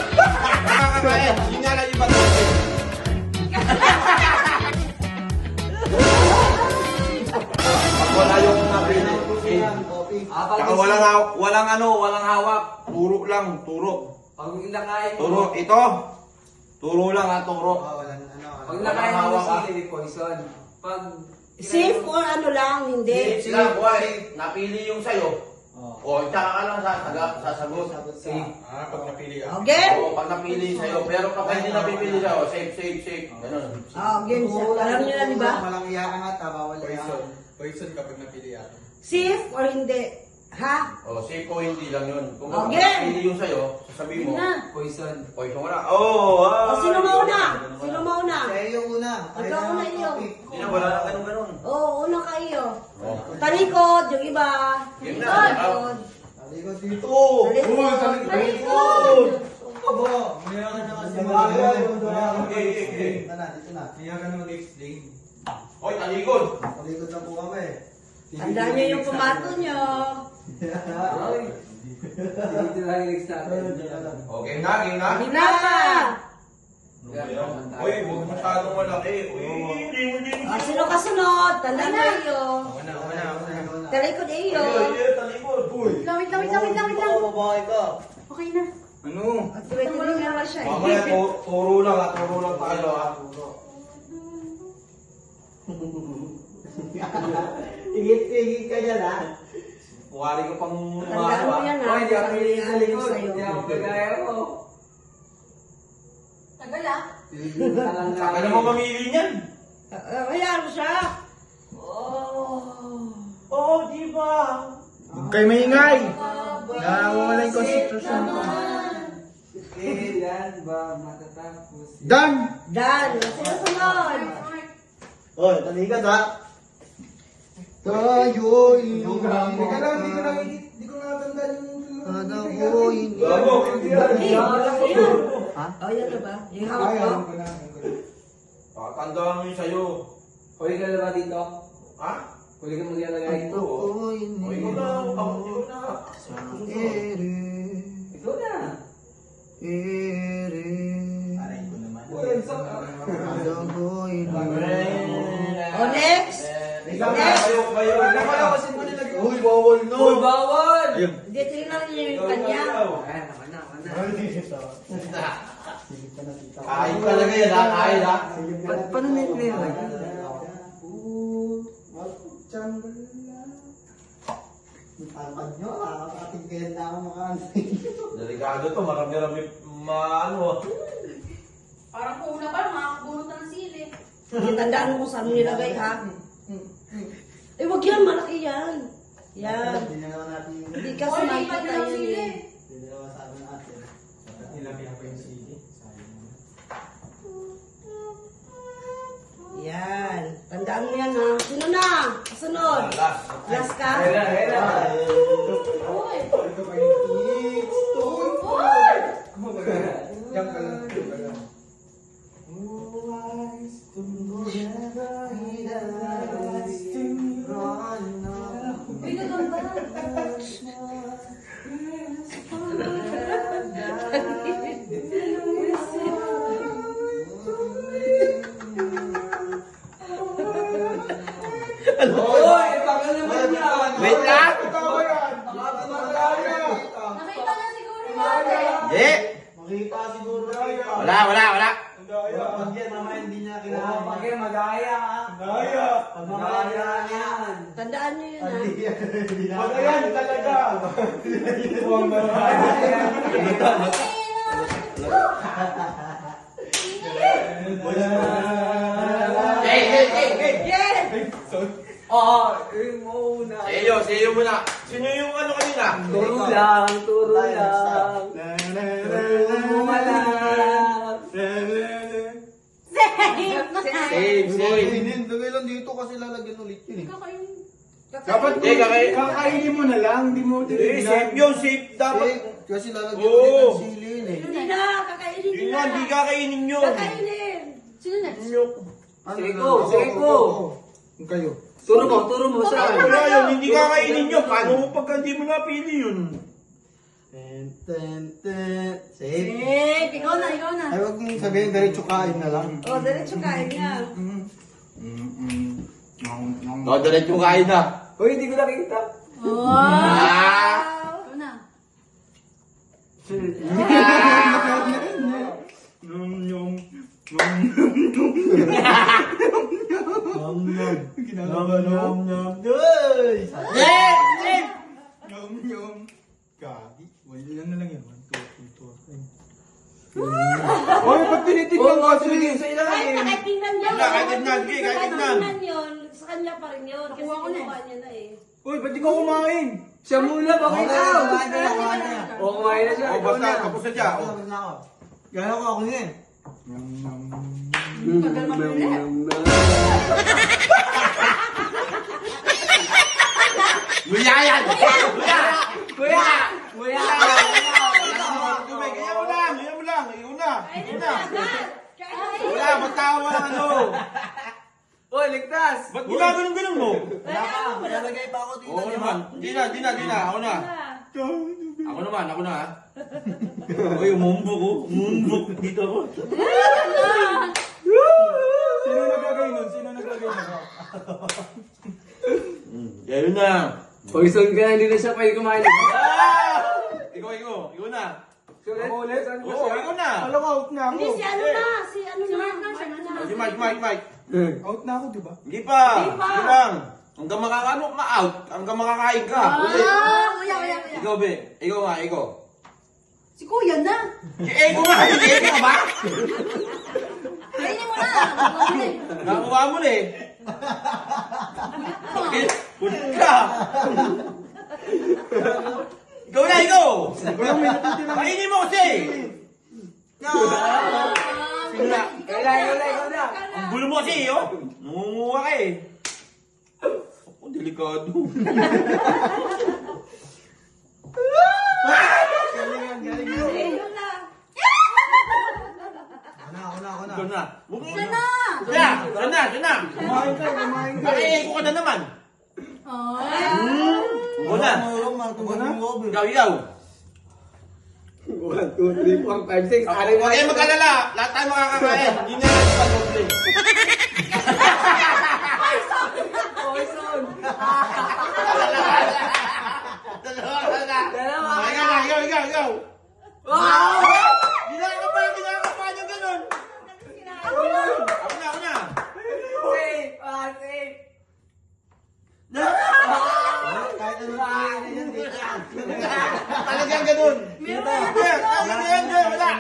Nakakain. Yun nga lang yung bato. Pag wala yung napili. Saka walang hawak. Turo lang, turo. Pag nakain Turo, ito. Turo lang ha, turo. Pag nakain mo sili, poison. Pag Safe or ano lang, hindi. Sila, buhay. Napili yung sayo. O, tsaka ka lang sasagot. safe. Pag napili ka. Okay? O, pag napili sa'yo. Pero kapag hindi napipili sa'yo, safe. Ganun. Game set. Alam niyo na, di ba? Walang iya ka nga, bawal iya. Poison kapag napili yan. Safe or hindi? Ha? O, safe o hindi lang yun. Kung Okay. napili yung sa'yo, sasabihin mo. Poison. O, ito mo na. Oh, O, sino mauna? Sino mauna? Kaya yung una. Ikaw una iyo. Hindi na, wala na ganun. Oo, una kayo. O. Talikod, yung iba. Game na. Talikod. Talikod dito. Talikod. Abo, mayakan na kasi Okay. Dito na, dito na. Mayakan na mag-explain. Oy, talikod. Talikod na po kami. Tandaan niyo yung pumato niyo. Ay. Dito lang yung next natin. Okay na, game na. Hindi na. Uy, huwag masyadong malaki. Uy, hindi. Sino kasunod? Tandaan na iyo. Una. Talikod iyo. Talikod. Uy. Wait lang. Babae ka. Okay na. Ano? Wait lang naman siya. Mamaya, turo lang tayo ha. Tigit ka dyan ha. Puwari ko pang Tandaan mo yan ha. Oy, di ako Sabi pili niya, sa ano likod. sa'yo. Hindi ako kagaya mo. Tagal ah. Saka naman mamili niyan. Ayan siya. Oo, di ba? Huwag kayo maingay! Nawawala yung konsentrasyon ko. Kailan ba matatapos? Done! Dan, sino sunod? Oy, talikod ha. Tayo'y Hindi ko natandaan yung... Bravo. Ayan. Oh, yan na ba? Yung hawak ko? Tandaan mo yun sa'yo. Huli ka na ba dito? Ha? Huli ka maglalagay. O, ikaw na. Ikaw na. Ikaw na. Oh, next. Uy, bawal no. Uy, bawal! Hindi, tingnan niyo yung kanya. Ayan, ako na. Kain talaga yan ha, kain ha. Paano nilagay? Tangkad nyo, ating kaya na ako makaantay. Delikado to, marami-rami maano. Parang una pa, makakabunot ng sili. Hindi, tandaan mo kung saan mo nilagay ha. Eh, wag yan, malaki yan. Yan. Hindi na naman natin yung... Hindi kasi Oy, makikita lipat ng yun sili. eh. Hindi na naman sabi natin. Nilagyan ko yung CD. Yan. Tandaan mo yan ha. Sino na? Kasunod. Last ka? Uy! Ito pa yung tics. Uy! Diyan ka lang. Uy, ganun ba? Uy, baka naman yan! Wait lang! Nakita na siguro natin. Hindi! Makita siguro. Wala. Pag yan, mamaya hindi niya kailangan. Pag yan, magaya ka. Pag Magaya yan. Tandaan niyo yun ha. Hindi na. Magayan talaga! Hey! Yes! Oo, yung muna. Sa'yo muna. Sino yung ano kanina? Turo lang. Turo mo lang. Safe! Kainin. Lagay lang dito kasi lalagyan ulit yun eh. Kakainin. Dapat kakainin mo na lang, hindi mo Safe yun, safe dapat. Kasi lalagyan Oo. ulit ng sili yun eh. Hindi na, kakainin Yun nyo nga, na. hindi kakainin yun. Kakainin. Sino next? Sige ko. Kayo. Turo mo sa akin. Wala yun, hindi kakainin yun. Oo, pagka hindi mo napili yun. Safe. Eh, ikaw na, ikaw na. Ay, huwag mong sabihin, diretso kain na lang. O, diretso kain niya. O, diretso kain na. Uy, hindi ko nakita. Ah! Ikaw na. Yung. Yung. Kagi. Wala na lang yan. 1, 2, 3, 4, 5. Oy, ba't tinitignan ko? Sige, sa Kahit ilalim. nakatingnan niya. Wala, kahit tignan, sige, kahit tignan. Nakatingnan yun, sa kanya pa rin yun. Kasi Nakuha ko na eh. kinuha niya na eh. Uy, ba't di ko kumain? Siya muna, bakit Okay, ikaw? kumain na, kumain na. O, kumain na siya. O, basta, tapos na siya. O. Tapos na ako. Gano'n ko ako niya. Tagal mapili. Luya yan! Luya! Kuya! Kuya! Dumay, kaya mo lang, kaya mo lang. Ikaw na. Kainin Ikaw mo na. agad! Kainin! Wala, magtawa ng ano. Uy, ligtas! Ba't ginaganon-ganon mo? Wala pa, malalagay pa ako dito. Oo naman. Hindi na. Ako na. Ako na ha. Uy, umumbok ko. Umumbok dito ako. Sino naglagay nun? Sino naglagay nun? Yan na. Poison ka na, hindi na siya pwede kumain. Ikaw na. Sulit? ulit? Oo, ikaw na. Alam ko, out na ako. Hindi, si ano na, si ano Si na. Mark na, siya na. Si Mike. Out na ako, di ba? Hindi pa. Hindi pa. Hindi lang. Hanggang makakano ma-out. Hanggang makakain ka. Ulit. Kuya. Ikaw, be. Ikaw. Si Kuya na. Ikaw nga. Ikaw ka ba? Kainin mo na. Nakuha mo na eh. Nakuha mo na eh. Huwag ka. Ikaw na, ikaw. Kainin mo kasi. Sino na? Ikaw na! Ang gulo mo kasi, oh. Nangunguha ka eh. Ako, delikado. Galing. Ayun na. Ako na. Ikaw na. Siya na. Siya na. Kumain ka. Bakit ko ka na naman? Ay. Ikaw na. Ikaw. 1, 2, 3, 4, 5, 6. Huwag kayong mag-alala. Lahat tayo makakakain. Hindi na lang pag-doble. Poison! Dalawa. Ikaw. Wow! Ginagawa niyo ganun. Ako na. Safe! Safe! Kahit ano na yan, Talagang ganun. Meron na yan. Wala.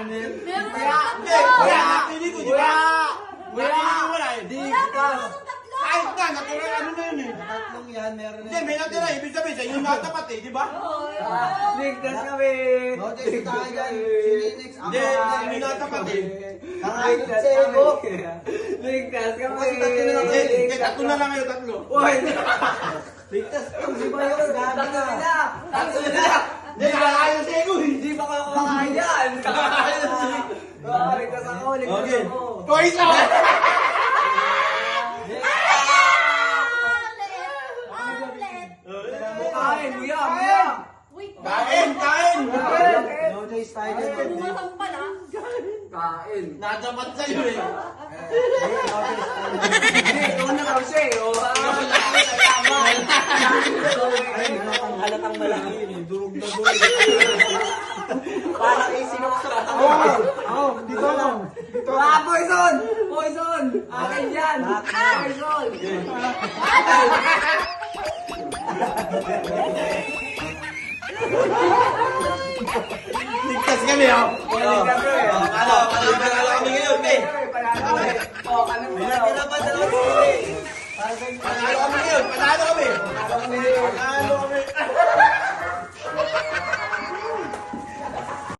Meron na yan. Wala. Napili ko, di ba? Wala eh. Kahit na, natira ano na yun eh. tatlong yan, meron na Hindi, may natira. Ibig sabihin, sa inyo natapat eh, di ba? Ligtas kami! Notice tayo dyan. Si Linux. Hindi, hindi natapat eh. Ligtas Sa ego. kami! Ligtas kami! Hindi, tatlo na lang kayo, tatlo. Uy! Ligtas. Hindi ba yun? Tatlo na! Tatlo na! Hindi, nakakain sa ego eh. Hindi pa kayo kumakain yan! Ligtas ako! Ligtas Okay. ako! Toys out! Kain! Kuya! Kain! No choice tayo dyan. Bumutang pala. Kain! Natapat sa'yo eh. Hindi! Ikaw na kasi! Halatang malaki yun eh. Durog na durog. Parang isinoksak ako. Dito lang. Poison! Poison! Akin yan! Poison! Ligtas kami oh. Ligtas kami. Panalo kami ngayon eh. Panalo kami. Oh, kami mo. Panalo kami ngayon. Panalo kami.